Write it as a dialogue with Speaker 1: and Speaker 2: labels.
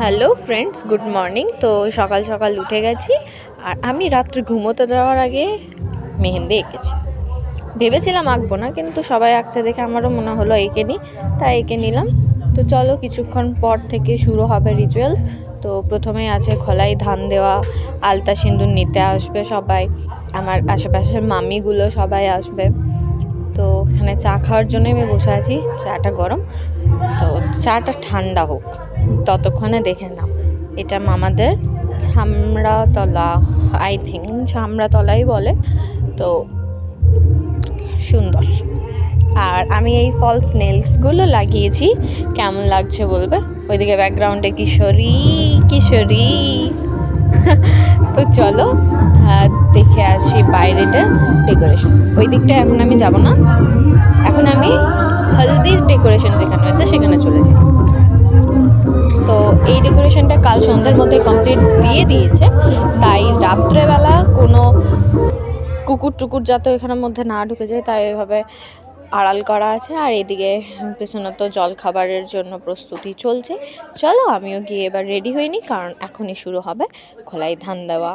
Speaker 1: Hello friends, good morning. তো সকাল সকাল উঠে গেছি আর আমি রাত্রে ঘুমোতে যাওয়ার আগে মেহেন্দি এঁকেছি। ভেবেছিলাম আঁকবো না, কিন্তু সবাই আঁকছে দেখে আমারও মনে হলো এঁকে নিই, তাই এঁকে নিলাম। তো চলো, কিছুক্ষণ পর থেকে শুরু হবে রিচুয়ালস। তো প্রথমেই আছে খোলাই ধান দেওয়া, আলতা সিঁদুর নিতে আসবে সবাই, আমার আশেপাশের মামিগুলো সবাই আসবে। তো এখানে চা খাওয়ার জন্য আমি বসে আছি, চাটা গরম, তো চাটা ঠান্ডা হোক ততক্ষণে দেখে নাও। এটা মামাদের ছামড়াতলা, আই থিঙ্ক ছামড়াতলাই বলে। তো সুন্দর। আর আমি এই ফলস নেলসগুলো লাগিয়েছি, কেমন লাগছে বলবে। ওইদিকে ব্যাকগ্রাউন্ডে কিশোরী কিশোরী। তো চলো দেখে আসি বাইরেটা ডেকোরেশন। ওই দিকটা এখন আমি যাব না, এখন আমি হলদির ডেকোরেশন যেখানে হচ্ছে সেখানে চলেছি। তো এই ডেকোরেশনটা কাল সন্ধ্যের মধ্যে কমপ্লিট দিয়ে দিয়েছে, তাই রাত্রেবেলা কোনো কুকুর টুকুর যাতে এখানের মধ্যে না ঢুকে যায় তাই এভাবে আড়াল করা আছে। আর এদিকে পেছনে তো জল খাবারের জন্য প্রস্তুতি চলছে। চলো আমিও গিয়ে এবার রেডি হইনি, কারণ এখনই শুরু হবে খোলাই ধান দেওয়া।